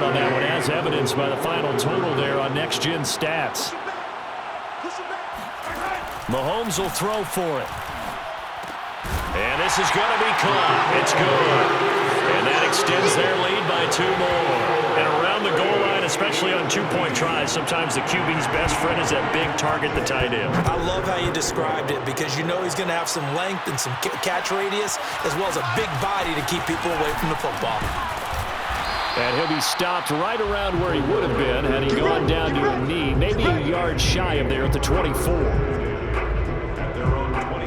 start on that one, as evidenced by the final total there on Next Gen Stats. Mahomes will throw for it. And this is going to be caught. It's good. And that extends their lead by 2 more. And around the goal line, especially on 2-point tries, sometimes the QB's best friend is that big target, the tight end. I love how you described it because you know he's going to have some length and some catch radius as well as a big body to keep people away from the football. And he'll be stopped right around where he would have been had he gone down to a knee, maybe a yard shy of there at the 24.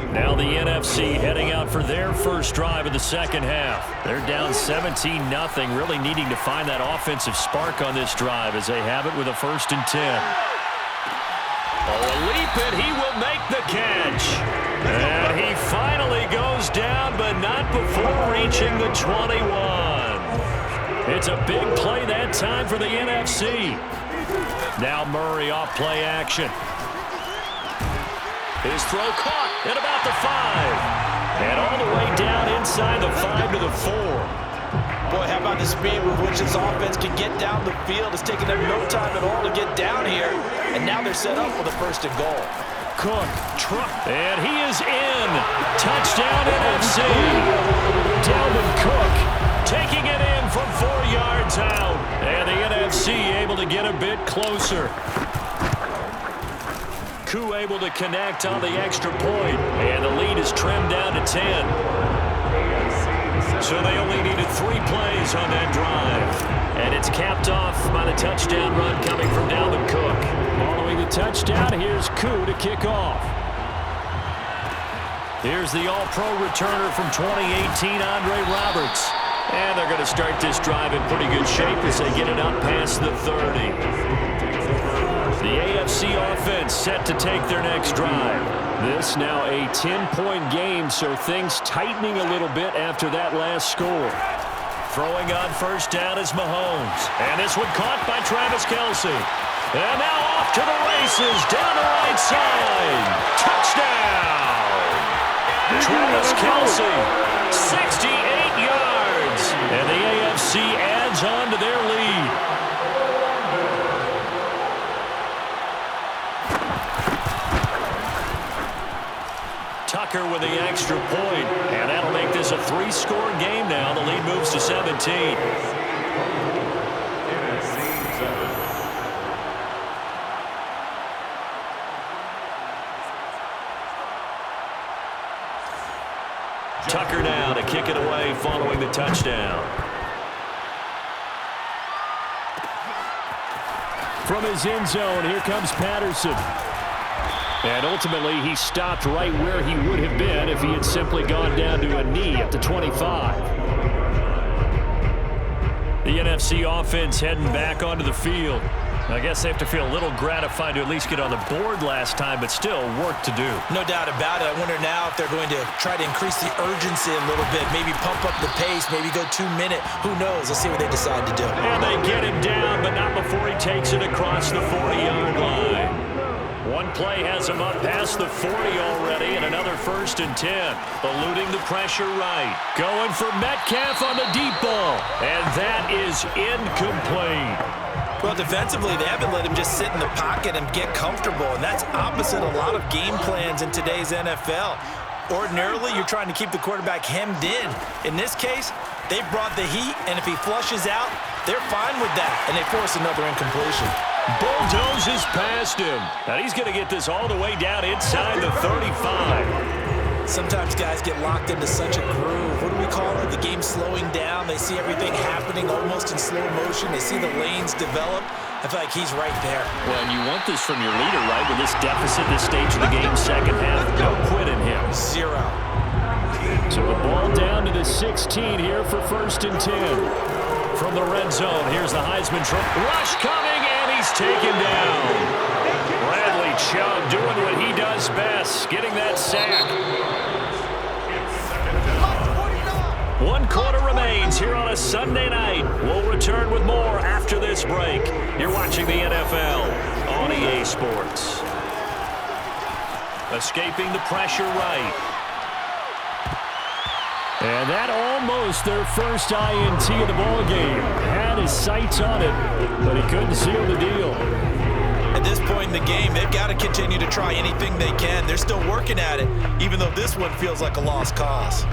Now the NFC heading out for their first drive of the second half. They're down 17-0, really needing to find that offensive spark on this drive as they have it with a 1st and 10. Oh, a leap, and he will make the catch. And he finally goes down, but not before reaching the 21. It's a big play that time for the NFC. Now Murray off play action. His throw caught at about the 5. And all the way down inside the 5 to the 4. Boy, how about the speed with which this offense can get down the field. It's taken them no time at all to get down here. And now they're set up with a 1st and goal. Cook, and he is in. Touchdown NFC. Dalvin Cook taking it in from 4 yards out. And the NFC able to get a bit closer. Koo able to connect on the extra point. And the lead is trimmed down to 10. So they only needed 3 plays on that drive. And it's capped off by the touchdown run coming from Dalvin Cook. Following the touchdown, here's Koo to kick off. Here's the All-Pro returner from 2018, Andre Roberts. And they're going to start this drive in pretty good shape as they get it up past the 30. The AFC offense set to take their next drive. This now a 10-point game, so things tightening a little bit after that last score. Throwing on 1st down is Mahomes. And this one caught by Travis Kelce. And now off to the races, down the right side. Touchdown! Travis Kelce, 68 yards. And the AFC adds on to their lead. Tucker with the extra point, and that'll make this a 3-score game now. The lead moves to 17. Tucker now to kick it away following the touchdown. From his end zone, here comes Patterson. And ultimately, he stopped right where he would have been if he had simply gone down to a knee at the 25. The NFC offense heading back onto the field. I guess they have to feel a little gratified to at least get on the board last time, but still work to do. No doubt about it. I wonder now if they're going to try to increase the urgency a little bit, maybe pump up the pace, maybe go 2-minute. Who knows? Let's see what they decide to do. And they get him down, but not before he takes it across the 40-yard line. One play has him up past the 40 already, and another 1st and 10. Eluding the pressure right. Going for Metcalf on the deep ball. And that is incomplete. Well, defensively, they haven't let him just sit in the pocket and get comfortable, and that's opposite a lot of game plans in today's NFL. Ordinarily, you're trying to keep the quarterback hemmed in. In this case, they brought the heat, and if he flushes out, they're fine with that, and they force another incompletion. Bulldozes past him. And he's going to get this all the way down inside the 35. Sometimes guys get locked into such a groove. What do we call it? The game slowing down. They see everything happening almost in slow motion. They see the lanes develop. I feel like he's right there. Well, and you want this from your leader, right? With this deficit, this stage of the game, second half, no quit in him. 0. So the ball down to the 16 here for 1st and 10. From the red zone, here's the Heisman trophy. Rush coming, and he's taken down. Bradley Chubb doing what he does best, getting that sack. 1 quarter remains here on a Sunday night. We'll return with more after this break. You're watching the NFL on EA Sports. Escaping the pressure right. And that almost their first INT of the ballgame. Had his sights on it, but he couldn't seal the deal. At this point in the game, they've got to continue to try anything they can. They're still working at it, even though this one feels like a lost cause.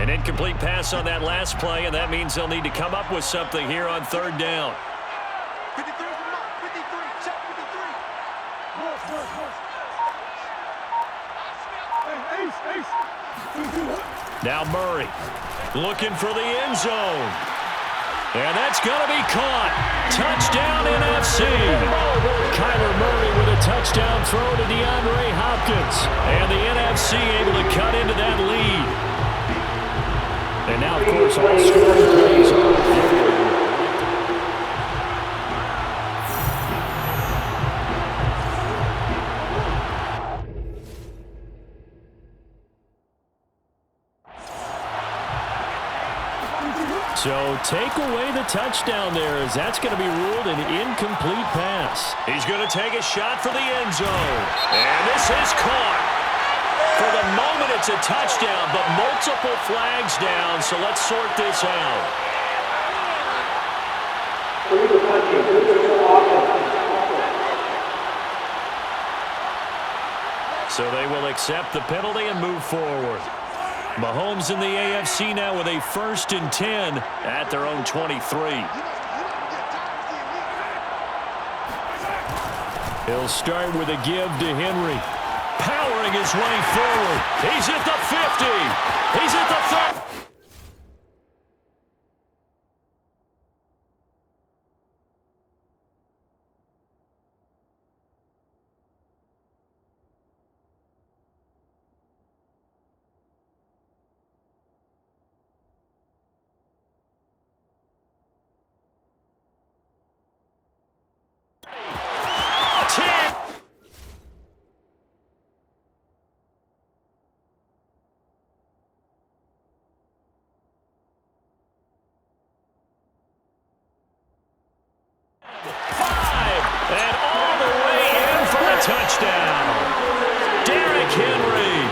An incomplete pass on that last play, and that means they'll need to come up with something here on third down. Now Murray looking for the end zone. And that's going to be caught. Touchdown NFC. Kyler Murray with a touchdown throw to DeAndre Hopkins. And the NFC able to cut into that lead. And now, of course, all scoring plays are so take away the touchdown there, as that's going to be ruled an incomplete pass. He's going to take a shot for the end zone. And this is caught. For the moment, it's a touchdown, but multiple flags down, so let's sort this out. So they will accept the penalty and move forward. Mahomes in the AFC now with a 1st and 10 at their own 23. He'll start with a give to Henry. Powering his way forward. He's at the 50. He's at the 30. Touchdown. Derrick Henry,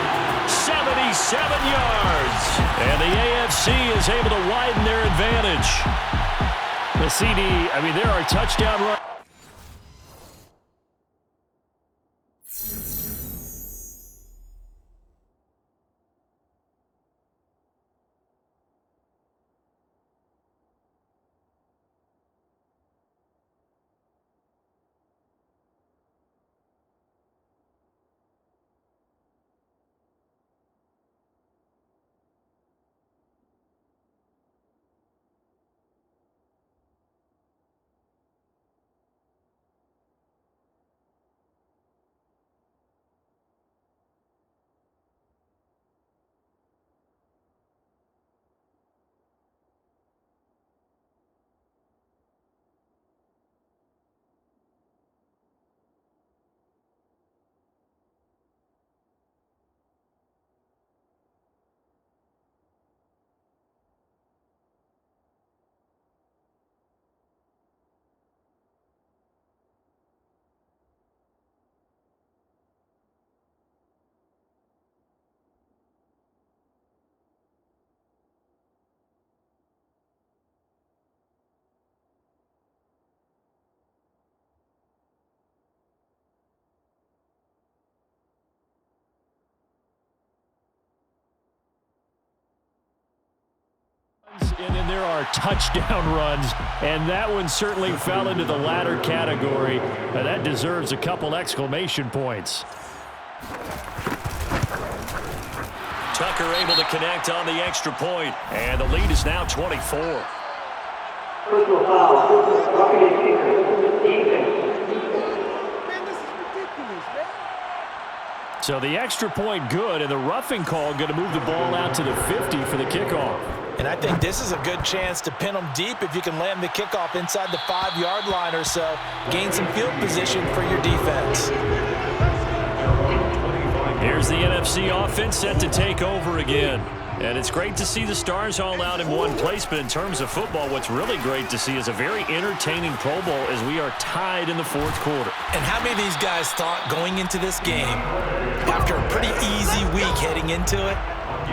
77 yards. And the AFC is able to widen their advantage. The CD, I mean, there are touchdown runs. And then there are touchdown runs, and that one certainly fell into the latter category. That deserves a couple exclamation points. Tucker able to connect on the extra point, and the lead is now 24. Personal foul. Roughing his kicker. Defense. So the extra point good, and the roughing call going to move the ball out to the 50 for the kickoff. And I think this is a good chance to pin them deep if you can land the kickoff inside the 5-yard line or so. Gain some field position for your defense. Here's the NFC offense set to take over again. And it's great to see the stars all out in one place, but in terms of football, what's really great to see is a very entertaining Pro Bowl as we are tied in the fourth quarter. And how many of these guys thought going into this game, after a pretty easy week heading into it,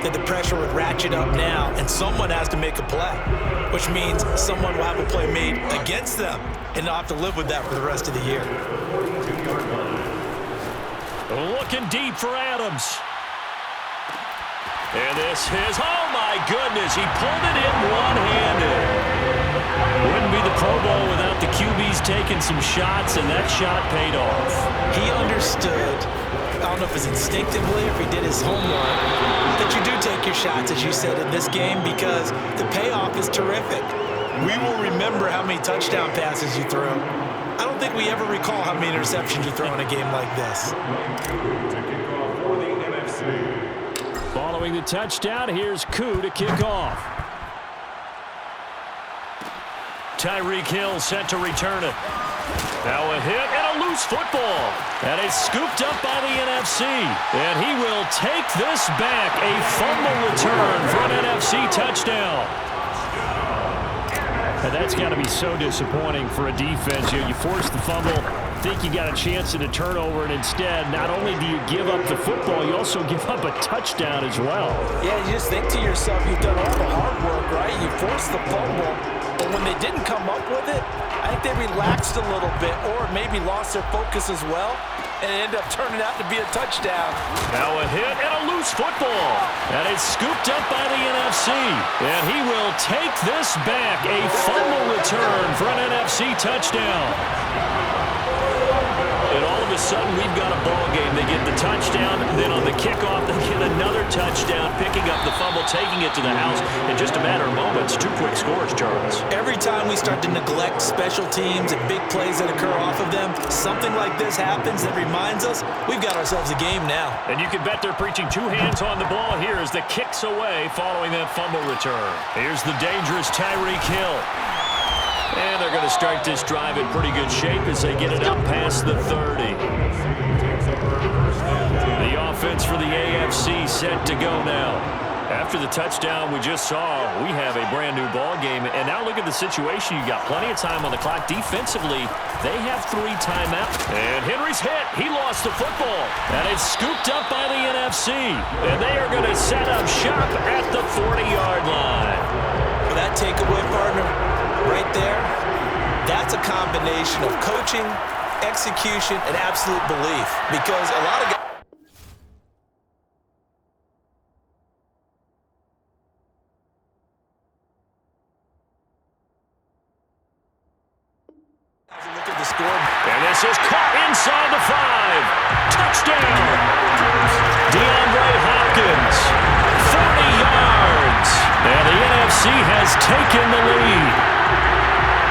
that the pressure would ratchet up now and someone has to make a play, which means someone will have a play made against them and not have to live with that for the rest of the year. Looking deep for Adams. And this is, oh my goodness, he pulled it in one-handed. Wouldn't be the Pro Bowl without the QBs taking some shots, and that shot paid off. He understood, I don't know if it's instinctively or if he did his homework, that you do take your shots, as you said, in this game because the payoff is terrific. We will remember how many touchdown passes you threw. I don't think we ever recall how many interceptions you throw in a game like this. Following the touchdown, here's Koo to kick off. Tyreek Hill set to return it. Now a hit and a loose football. And it's scooped up by the NFC. And he will take this back. A fumble return for an NFC touchdown. And that's got to be so disappointing for a defense. You force the fumble, think you got a chance at a turnover, and instead, not only do you give up the football, you also give up a touchdown as well. Yeah, you just think to yourself, you've done all the hard work, right? You forced the fumble, but when they didn't come up with it, I think they relaxed a little bit or maybe lost their focus as well, and it ended up turning out to be a touchdown. Now a hit and a loose football. And it's scooped up by the NFC. And he will take this back. A fumble return for an NFC touchdown. And all of a sudden, we've got a ball game. They get the touchdown, then on the kickoff, they get another touchdown, picking up the fumble, taking it to the house in just a matter of moments. Two quick scores, Charles. Every time we start to neglect special teams and big plays that occur off of them, something like this happens that reminds us we've got ourselves a game now. And you can bet they're preaching two hands on the ball here as the kick's away following that fumble return. Here's the dangerous Tyreek Hill. And they're going to start this drive in pretty good shape as they get it up past the 30. The offense for the AFC set to go now. After the touchdown we just saw, we have a brand-new ball game. And now look at the situation. You got plenty of time on the clock. Defensively, they have 3 timeouts. And Henry's hit. He lost the football. And it's scooped up by the NFC. And they are going to set up shop at the 40-yard line. For that takeaway, partner, right there, that's a combination of coaching, execution, and absolute belief. Because a lot of guys look at the score. And this is caught inside the 5. Touchdown! DeAndre Hopkins, 40 yards. And the NFC has taken the lead.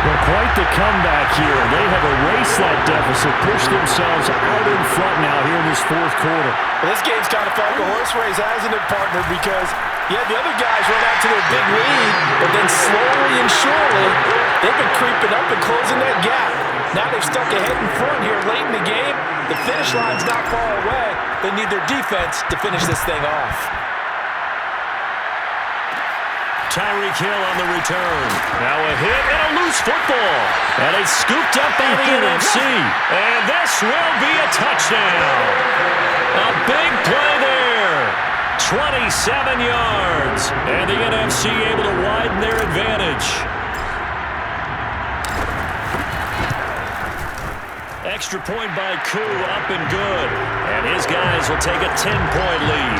Well, quite the comeback here. They have erased that deficit, pushed themselves out in front now here in this fourth quarter. Well, this game's kind of felt like a horse race, hasn't it, partner? Because, yeah, the other guys run out to their big lead, but then slowly and surely, they've been creeping up and closing that gap. Now they've stuck ahead in front here late in the game. The finish line's not far away. They need their defense to finish this thing off. Tyreek Hill on the return. Now a hit and a loose football. And it's scooped up by the NFC. And this will be a touchdown. A big play there. 27 yards. And the NFC able to widen their advantage. Extra point by Koo, up and good. And his guys will take a 10-point lead.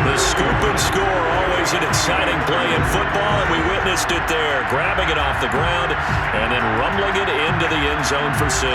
The scoop and score, always an exciting play in football, and we witnessed it there, grabbing it off the ground and then rumbling it into the end zone for 6.